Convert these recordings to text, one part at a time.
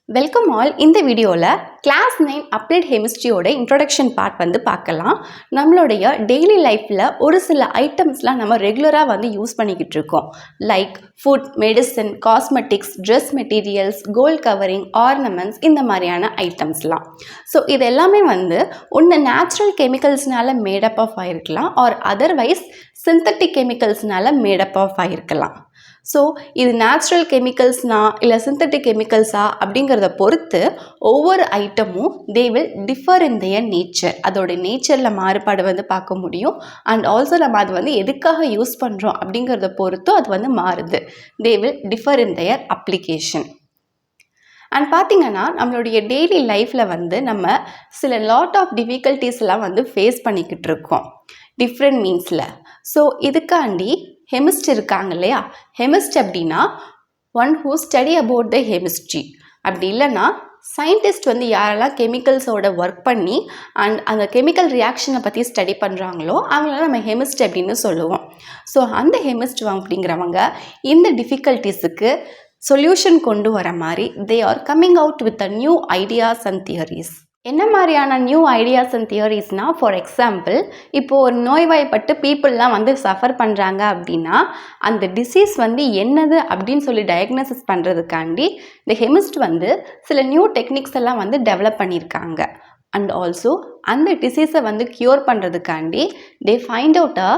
Welcome all. இந்த வீடியோவில் class 9 applied கெமிஸ்ட்ரியோட introduction part வந்து பார்க்கலாம். நம்மளுடைய டெய்லி லைஃப்பில் ஒரு சில ஐட்டம்ஸ்லாம் நம்ம ரெகுலராக வந்து யூஸ் பண்ணிக்கிட்டு இருக்கோம். Like food, medicine, cosmetics, dress materials, gold covering, ornaments, இந்த மாதிரியான ஐட்டம்ஸ்லாம். ஸோ இது எல்லாமே வந்து ஒன்று நேச்சுரல் கெமிக்கல்ஸ்னால மேடப் ஆஃப் ஆகிருக்கலாம், ஆர் அதர்வைஸ் சிந்தட்டிக் கெமிக்கல்ஸ்னால மேடப் ஆஃப் ஆகிருக்கலாம். ஸோ இது நேச்சுரல் கெமிக்கல்ஸ்னா இல்லை சிந்தட்டிக் கெமிக்கல்ஸா அப்படிங்கிறத பொறுத்து ஒவ்வொரு ஐட்டமும் they will differ in their nature. அதோட நேச்சரில் மாறுபாடு வந்து பார்க்க முடியும். அண்ட் ஆல்சோ நம்ம அது வந்து எதுக்காக யூஸ் பண்ணுறோம் அப்படிங்கிறத பொறுத்தும் அது வந்து மாறுது. தே will differ in their application. And பார்த்திங்கன்னா நம்மளுடைய டெய்லி லைஃப்பில் வந்து நம்ம சில லாட் ஆஃப் டிஃபிகல்ட்டிஸ்லாம் வந்து ஃபேஸ் பண்ணிக்கிட்டு இருக்கோம் டிஃப்ரெண்ட் மீன்ஸில். ஸோ இதுக்காண்டி கெமிஸ்ட் இருக்காங்க இல்லையா, கெமிஸ்ட் அப்படின்னா one who study about the chemistry. அப்படி இல்லைன்னா சயின்டிஸ்ட் வந்து யாரெல்லாம் கெமிக்கல்ஸோட ஒர்க் பண்ணி அண்ட் அந்த கெமிக்கல் ரியாக்ஷனை பற்றி ஸ்டடி பண்ணுறாங்களோ அவங்களால நம்ம கெமிஸ்ட் அப்படின்னு சொல்லுவோம். ஸோ அந்த கெமிஸ்ட் அப்படிங்கிறவங்க இந்த டிஃபிகல்ட்டிஸுக்கு சொல்யூஷன் கொண்டு வர மாதிரி they are coming out with a new ideas and theories. என்ன மாதிரியான நியூ ஐடியாஸ் அண்ட் தியரிஸ்னால், ஃபார் எக்ஸாம்பிள் இப்போது ஒரு நோய்வாய்ப்பட்டு பீப்புளெலாம் வந்து சஃபர் பண்ணுறாங்க அப்படின்னா அந்த டிசீஸ் வந்து என்னது அப்படின்னு சொல்லி டயக்னோசிஸ் பண்ணுறதுக்காண்டி இந்த கெமிஸ்ட் வந்து சில நியூ டெக்னிக்ஸ் எல்லாம் வந்து டெவலப் பண்ணியிருக்காங்க. அண்ட் ஆல்சோ அந்த டிசீஸை வந்து க்யூர் பண்ணுறதுக்காண்டி they find out a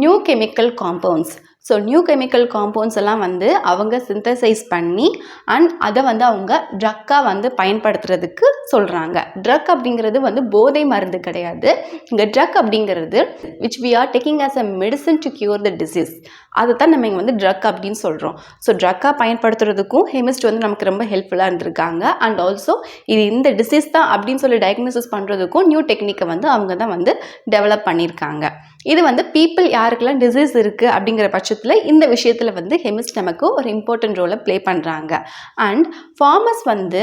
new chemical compounds. So new chemical compounds எல்லாம் வந்து அவங்க சிந்தசைஸ் பண்ணி அண்ட் அதை வந்து அவங்க ட்ரக்காக வந்து பயன்படுத்துறதுக்கு சொல்கிறாங்க. ட்ரக் அப்படிங்கிறது வந்து போதை மருந்து கிடையாது. இங்கே ட்ரக் அப்படிங்கிறது which we are taking as a medicine to cure the disease. அதை தான் நம்ம இங்கே வந்து ட்ரக் அப்படின்னு சொல்கிறோம். ஸோ ட்ரக்காக பயன்படுத்துறதுக்கும் கெமிஸ்ட் வந்து நமக்கு ரொம்ப ஹெல்ப்ஃபுல்லாக இருந்திருக்காங்க. அண்ட் ஆல்சோ இது இந்த டிசீஸ் தான் அப்படின்னு சொல்லி டயக்னோசிஸ் பண்ணுறதுக்கும் நியூ டெக்னிக்கை வந்து அவங்க தான் வந்து டெவலப் பண்ணியிருக்காங்க. இது வந்து பீப்புள் யாருக்கெல்லாம் டிசீஸ் இருக்குது அப்படிங்கிற பட்சத்தில் இந்த விஷயத்தில் வந்து கெமிஸ்ட் நமக்கு ஒரு இம்பார்ட்டன்ட் ரோலை ப்ளே பண்ணுறாங்க. அண்ட் ஃபார்மர்ஸ் வந்து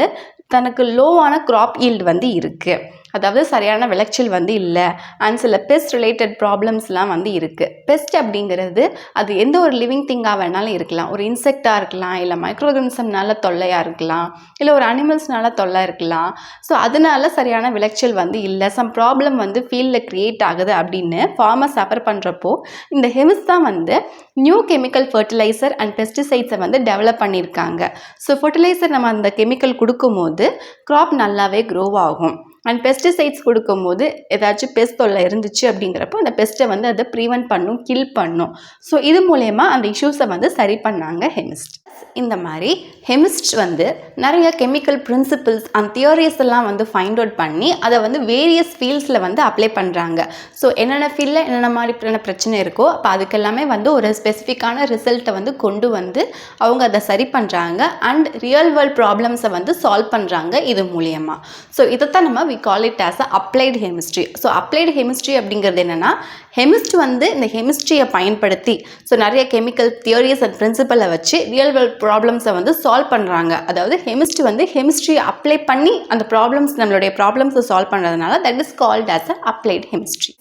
தனக்கு லோவான க்ராப் ஈல்டு வந்து இருக்குது, அதாவது சரியான விளைச்சல் வந்து இல்லை, அண்ட் சில பெஸ்ட் ரிலேட்டட் ப்ராப்ளம்ஸ்லாம் வந்து இருக்குது. பெஸ்ட் அப்படிங்கிறது அது எந்த ஒரு லிவிங் திங்காக வேணாலும் இருக்கலாம். ஒரு இன்செக்டாக இருக்கலாம், இல்லை மைக்ரோஆர்கானிசம்னால தொல்லையாக இருக்கலாம், இல்லை ஒரு அனிமல்ஸ்னால தொல்லை இருக்கலாம். ஸோ அதனால சரியான விளைச்சல் வந்து இல்லை, சம் ப்ராப்ளம் வந்து ஃபீல்டில் க்ரியேட் ஆகுது அப்படின்னு ஃபார்மர் சஃபர் பண்ணுறப்போ இந்த கெமிஸ்ட் தான் வந்து நியூ கெமிக்கல் ஃபர்டிலைசர் அண்ட் பெஸ்டிசைட்ஸை வந்து டெவலப் பண்ணியிருக்காங்க. ஸோ ஃபர்டிலைசர் நம்ம அந்த கெமிக்கல் கொடுக்கும்போது க்ராப் நல்லாவே க்ரோ ஆகும். அண்ட் பெஸ்டிசைட்ஸ் கொடுக்கும்போது ஏதாச்சும் பெஸ்ட் தொல்லை இருந்துச்சு அப்படிங்கிறப்போ அந்த பெஸ்ட்டை வந்து அதை ப்ரிவென்ட் பண்ணும், கில் பண்ணும். ஸோ இது மூலயமா அந்த இஷ்யூஸை வந்து சரி பண்ணாங்க கெமிஸ்ட். இந்த மாதிரி கெமிஸ்ட் வந்து நிறைய கெமிக்கல் பிரின்சிபிள்ஸ் அண்ட் தியரிஸ் எல்லாம் வந்து ஃபைண்ட் அவுட் பண்ணி அதை வந்து வேரியஸ் ஃபீல்ட்ஸில் வந்து அப்ளை பண்ணுறாங்க. ஸோ என்னென்ன ஃபீல்டில் என்னென்ன மாதிரி பிரச்சனை இருக்கோ அப்போ அதுக்கெல்லாமே வந்து ஒரு ஸ்பெசிஃபிக்கான ரிசல்ட்டை வந்து கொண்டு வந்து அவங்க அதை சரி பண்ணுறாங்க அண்ட் ரியல் வேர்ல்ட் ப்ராப்ளம்ஸை வந்து சால்வ் பண்ணுறாங்க இது மூலியமாக. ஸோ இதைத்தான் நம்ம we call it as a applied chemistry. So applied chemistry அப்படிங்கிறது என்னென்னா கெமிஸ்ட் வந்து இந்த கெமிஸ்ட்ரியை பயன்படுத்தி ஸோ நிறைய கெமிக்கல் தியரிஸ் அண்ட் பிரின்சிபலை வச்சு ரியல் வேர்ல்ட் ப்ராப்ளம்ஸை வந்து சால்வ் பண்ணுறாங்க. அதாவது கெமிஸ்ட் வந்து கெமிஸ்ட்ரியை அப்ளை பண்ணி அந்த ப்ராப்ளம்ஸ் நம்மளுடைய ப்ராப்ளம்ஸை சால்வ் பண்ணுறதுனால that is called as a applied chemistry.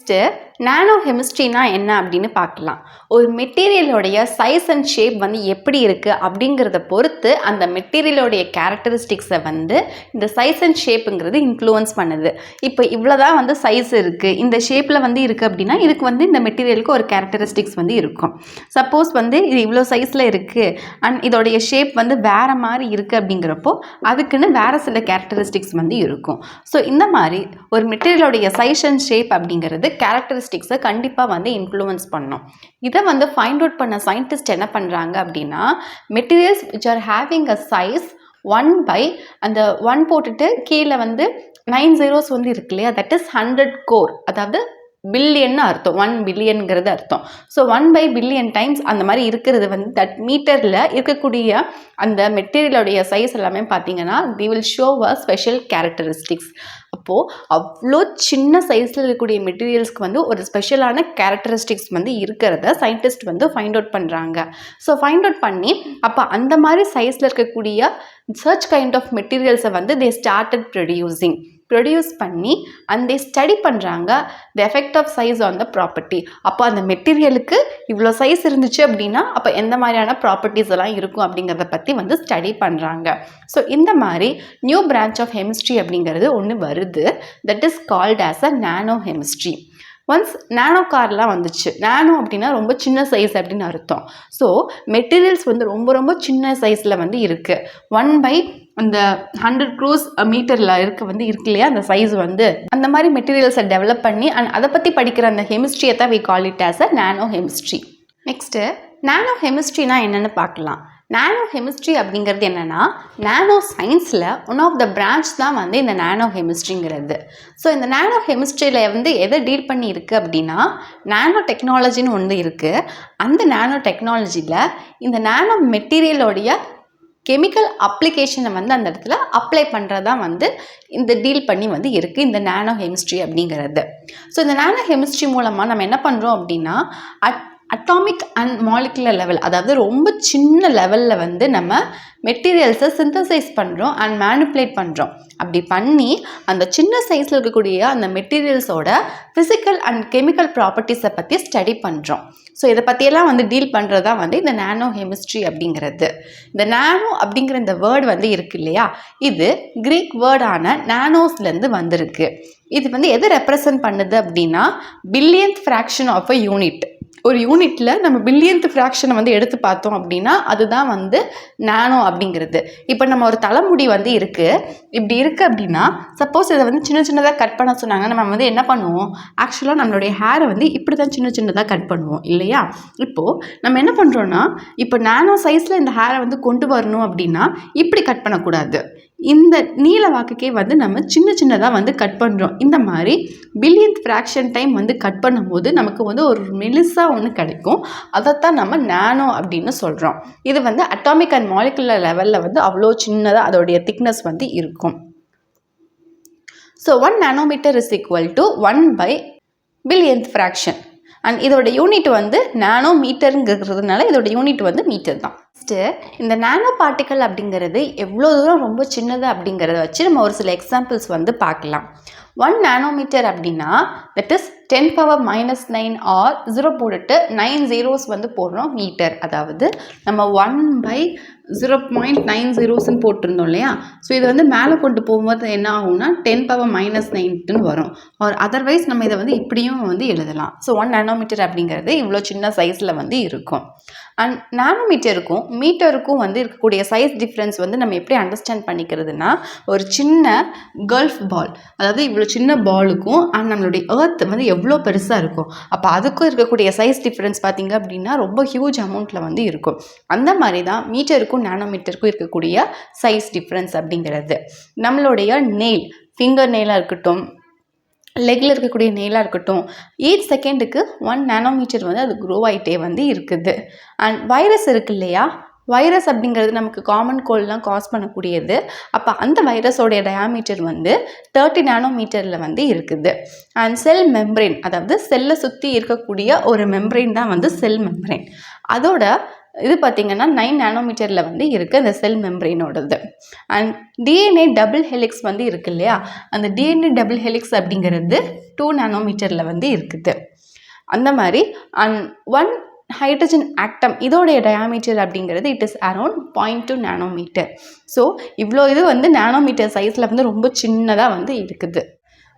Nano கெமிஸ்ட்ரினா என்ன அப்படின்னு பார்க்கலாம். ஒரு மெட்டீரியலோடைய சைஸ் அண்ட் ஷேப் வந்து எப்படி இருக்குது அப்படிங்கிறத பொறுத்து அந்த மெட்டீரியலோடைய கேரக்டரிஸ்டிக்ஸை வந்து இந்த சைஸ் அண்ட் ஷேப்புங்கிறது இன்ஃப்ளூயன்ஸ் பண்ணுது. இப்போ இவ்வளோதான் வந்து சைஸ் இருக்குது, இந்த ஷேப்பில் வந்து இருக்குது அப்படின்னா இதுக்கு வந்து இந்த மெட்டீரியலுக்கு ஒரு கேரக்டரிஸ்டிக்ஸ் வந்து இருக்கும். சப்போஸ் வந்து இது இவ்வளோ சைஸில் இருக்குது அண்ட் இதோடைய ஷேப் வந்து வேறு மாதிரி இருக்குது அப்படிங்கிறப்போ அதுக்குன்னு வேறு சில கேரக்டரிஸ்டிக்ஸ் வந்து இருக்கும். ஸோ இந்த மாதிரி ஒரு மெட்டீரியலோடைய சைஸ் அண்ட் ஷேப் அப்படிங்கிறது கேரக்டரிஸ்டிக்ஸை கண்டிப்பாக வந்து இன்ஃப்ளூயன்ஸ் பண்ணும். இதை வந்து ஃபைண்ட் அவுட் பண்ண சயின்டிஸ்ட் என்ன பண்ணுறாங்க அப்படின்னா materials which are having a size 1/, அந்த 1 போட்டுட்டு கீழே வந்து 9 zeros வந்து இருக்கு இல்லையா, தட் இஸ் 100 கோர், அதாவது பில்லியன்னு அர்த்தம், 1 பில்லியனுங்கிறது அர்த்தம். ஸோ 1/பில்லியன் டைம்ஸ் அந்த மாதிரி இருக்கிறது வந்து தட் மீட்டரில் இருக்கக்கூடிய அந்த மெட்டீரியலோடைய சைஸ் எல்லாமே பார்த்தீங்கன்னா they will show a special characteristics. அப்போது அவ்வளோ சின்ன சைஸில் இருக்கக்கூடிய மெட்டீரியல்ஸ்க்கு வந்து ஒரு ஸ்பெஷலான கேரக்டரிஸ்டிக்ஸ் வந்து இருக்கிறத சயின்டிஸ்ட் வந்து ஃபைண்ட் அவுட் பண்ணுறாங்க. ஸோ ஃபைண்ட் அவுட் பண்ணி அப்போ அந்த மாதிரி சைஸில் இருக்கக்கூடிய சர்ச் கைண்ட் ஆஃப் மெட்டீரியல்ஸை வந்து தே ஸ்டார்டட் ப்ரொடியூசிங். ப்ரொடியூஸ் பண்ணி அண்ட் தே ஸ்டடி பண்ணுறாங்க the effect of size on the property. அப்போ அந்த மெட்டீரியலுக்கு இவ்வளோ சைஸ் இருந்துச்சு அப்படின்னா அப்போ எந்த மாதிரியான ப்ராப்பர்ட்டிஸ் எல்லாம் இருக்கும் அப்படிங்கிறத பற்றி வந்து ஸ்டடி பண்ணுறாங்க. ஸோ இந்த மாதிரி நியூ பிரான்ச் ஆஃப் கெமிஸ்ட்ரி அப்படிங்கிறது ஒன்று வருது. That is called as a nano chemistry. Once nano கார்லாம் வந்துச்சு. நானோ அப்படின்னா ரொம்ப சின்ன சைஸ் அப்படின்னு அர்த்தம். ஸோ மெட்டீரியல்ஸ் வந்து ரொம்ப ரொம்ப சின்ன சைஸில் வந்து இருக்குது. 1/, அந்த 100 crores மீட்டரில் இருக்கு இல்லையா அந்த சைஸ் வந்து அந்த மாதிரி மெட்டீரியல்ஸை டெவலப் பண்ணி அண்ட் அதை பற்றி படிக்கிற அந்த கெமிஸ்ட்ரியை தான் we call it as a nano chemistry. Next nano கெமிஸ்ட்ரினா என்னென்னு பார்க்கலாம். நானோ கெமிஸ்ட்ரி அப்படிங்கிறது என்னென்னா நானோ சயின்ஸில் ஒன் ஆஃப் த பிரான்ச் தான் வந்து இந்த நானோ கெமிஸ்ட்ரிங்கிறது. ஸோ இந்த நானோ கெமிஸ்ட்ரியில் வந்து எதை டீல் பண்ணி இருக்குது அப்படின்னா நானோ டெக்னாலஜின்னு ஒன்று இருக்குது. அந்த நானோ டெக்னாலஜியில் இந்த நானோ மெட்டீரியலோடைய கெமிக்கல் அப்ளிகேஷனை வந்து அந்த இடத்துல அப்ளை பண்ணுறதான் வந்து இந்த டீல் பண்ணி வந்து இருக்குது இந்த நானோ கெமிஸ்ட்ரி அப்படிங்கிறது. ஸோ இந்த நானோ கெமிஸ்ட்ரி மூலமாக நம்ம என்ன பண்ணுறோம் அப்படின்னா அட்டாமிக் அண்ட் மாலிகுலர் லெவல், அதாவது ரொம்ப சின்ன லெவலில் வந்து நம்ம மெட்டீரியல்ஸை சிந்தசைஸ் பண்ணுறோம் அண்ட் மேனிப்புலேட் பண்ணுறோம். அப்படி பண்ணி அந்த சின்ன சைஸில் இருக்கக்கூடிய அந்த மெட்டீரியல்ஸோட ஃபிசிக்கல் அண்ட் கெமிக்கல் ப்ராப்பர்ட்டிஸை பற்றி ஸ்டடி பண்ணுறோம். ஸோ இதை பற்றியெல்லாம் வந்து டீல் பண்ணுறது தான் வந்து இந்த நானோ கெமிஸ்ட்ரி அப்படிங்கிறது. இந்த நானோ அப்படிங்கிற இந்த வேர்டு வந்து இருக்கு இல்லையா, இது கிரீக் வேர்டான நானோஸ்லேருந்து வந்திருக்கு. இது வந்து எதை ரெப்ரசன்ட் பண்ணுது அப்படின்னா billionth fraction of a unit. ஒரு யூனிட்டில் நம்ம பில்லியன்த் ஃப்ராக்ஷனை வந்து எடுத்து பார்த்தோம் அப்படின்னா அதுதான் வந்து நானோ அப்படிங்கிறது. இப்போ நம்ம ஒரு தலைமுடி வந்து இருக்குது, இப்படி இருக்குது அப்படின்னா சப்போஸ் இதை வந்து சின்ன சின்னதாக கட் பண்ண சொன்னாங்க, நம்ம வந்து என்ன பண்ணுவோம், ஆக்சுவலாக நம்மளுடைய ஹேரை வந்து இப்படி தான் சின்ன சின்னதாக கட் பண்ணுவோம் இல்லையா. இப்போது நம்ம என்ன பண்ணுறோன்னா இப்போ நானோ சைஸில் இந்த ஹேரை வந்து கொண்டு வரணும் அப்படின்னா இப்படி கட் பண்ணக்கூடாது, இந்த நீல வாக்குக்கே வந்து நம்ம சின்ன சின்னதாக வந்து கட் பண்ணுறோம். இந்த மாதிரி பில்லியன்த் ஃப்ராக்ஷன் டைம் வந்து கட் பண்ணும்போது நமக்கு வந்து ஒரு மெலிசாக ஒன்று கிடைக்கும். அதைத்தான் நம்ம நானோ அப்படின்னு சொல்கிறோம். இது வந்து அட்டாமிக் அண்ட் மாலிகுலர் லெவலில் வந்து அவ்வளோ சின்னதாக அதோடைய திக்னஸ் வந்து இருக்கும். So 1 nanometer is equal to 1/billionth fraction. And இதோட யூனிட் வந்து நானோ மீட்டருங்கிறதுனால இதோட யூனிட் வந்து மீட்டர் தான். நெக்ஸ்ட்டு இந்த நானோ பார்ட்டிக்கல் அப்படிங்கிறது எவ்வளோ தூரம் ரொம்ப சின்னது அப்படிங்கிறத வச்சு நம்ம ஒரு சில எக்ஸாம்பிள்ஸ் வந்து பார்க்கலாம். 1 nanometer அப்படின்னா தட் இஸ் 10⁻⁻9 ஆர் 0 போட்டுட்டு 9 zeros வந்து போடுறோம் மீட்டர். அதாவது நம்ம 1/0.9 போட்டிருந்தோம் இல்லையா. ஸோ இது வந்து மேலே கொண்டு போகும்போது என்ன ஆகும்னா 10⁻⁻9 வரும். ஆர் அதர்வைஸ் நம்ம இதை வந்து இப்படியும் வந்து எழுதலாம். ஸோ 1 nanometer அப்படிங்கிறது இவ்வளோ சின்ன சைஸில் வந்து இருக்கும். அண்ட் நானோமீட்டருக்கும் மீட்டருக்கும் வந்து இருக்கக்கூடிய சைஸ் டிஃப்ரென்ஸ் வந்து நம்ம எப்படி அண்டர்ஸ்டாண்ட் பண்ணிக்கிறதுனா ஒரு சின்ன கல்ஃப் பால், அதாவது இவ்வளோ சின்ன பாலுக்கும் அண்ட் நம்மளுடைய எர்த் வந்து எவ்வளோ பெருசாக இருக்கும், அப்போ அதுக்கும் இருக்கக்கூடிய சைஸ் டிஃப்ரென்ஸ் பார்த்திங்க அப்படின்னா ரொம்ப ஹியூஜ் அமௌண்ட்டில் வந்து இருக்கும். அந்த மாதிரி தான் மீட்டருக்கும் நானோமீட்டருக்கும் இருக்கக்கூடிய சைஸ் டிஃப்ரென்ஸ் அப்படிங்கிறது. நம்மளுடைய நெயில், ஃபிங்கர் நெயிலாக இருக்கட்டும், லெக்கில் இருக்கக்கூடிய நெயிலாக இருக்கட்டும், 8 செகண்டுக்கு 1 nanometer வந்து அது க்ரோ ஆகிட்டே வந்து இருக்குது. அண்ட் வைரஸ் இருக்கு இல்லையா, வைரஸ் அப்படிங்கிறது நமக்கு காமன் கோல்ட்லாம் காஸ் பண்ணக்கூடியது. அப்போ அந்த வைரஸோடைய டயாமீட்டர் வந்து 30 nanometerல வந்து இருக்குது. அண்ட் செல் மெம்ப்ரெயின், அதாவது செல்லை சுற்றி இருக்கக்கூடிய ஒரு மெம்ப்ரெயின் தான் வந்து செல் மெம்ப்ரெயின். அதோட இது பார்த்திங்கன்னா 9 nanometerல வந்து இருக்குது அந்த செல் மெம்ப்ரெயினோடது. அண்ட் டிஎன்ஏ டபுள் ஹெலிக்ஸ் வந்து இருக்கு இல்லையா, அந்த டிஎன்ஏ டபுள் ஹெலிக்ஸ் அப்படிங்கிறது 2 nanometerல வந்து இருக்குது. அந்த மாதிரி அண்ட் 1 ஹைட்ரஜன் ஆட்டம் இதோடைய டயாமீட்டர் அப்படிங்கிறது it is around 0.2 nanometer. So இவ்வளோ இது வந்து நானோமீட்டர் சைஸில் வந்து ரொம்ப சின்னதாக வந்து இருக்குது.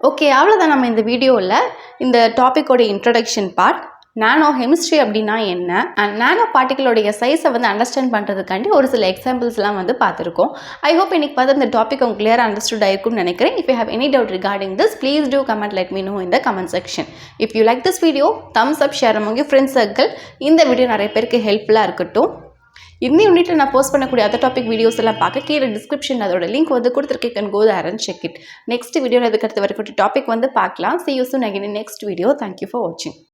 ஓகே, அவ்வளோதான் நம்ம இந்த வீடியோவில் இந்த டாப்பிக்கோட இன்ட்ரடக்ஷன் பார்ட். நானோ கெமிஸ்ட்ரி அப்படின்னா என்ன அண்ட் நானோ பார்ட்டிகளோடைய சைஸை வந்து அண்டர்ஸ்டாண்ட் பண்ணுறதுக்காண்டி ஒரு சில எக்ஸாம்பிள்ஸ்லாம் வந்து பார்த்துருக்கோம். ஐ ஹோப் இன்னைக்கு பார்த்து இந்த டாபிக் உங்களுக்கு கிளியராக அண்டர்ஸ்டுட் ஆயிருக்கும்னு நினைக்கிறேன். If you have any doubt regarding this please do comment, let me know in the comment section. If you like this video thumbs up, share among your friends circle. இந்த video நிறைய பேருக்கு ஹெல்ப்ஃபுல்லாக இருக்கட்டும். இந்த யூனிட்டில் நான் போஸ்ட் பண்ணக்கூடிய other topic videos எல்லாம் பார்க்க கீழே டிஸ்கிரிப்ஷன் அதோட லிங்க் வந்து கொடுத்துருக்கேன். Can go there and check it. Next வீடியோவில் இதுக்கு அடுத்து வரக்கூடிய டாபிக் வந்து பார்க்கலாம். See you soon again in next video. Thank you for watching.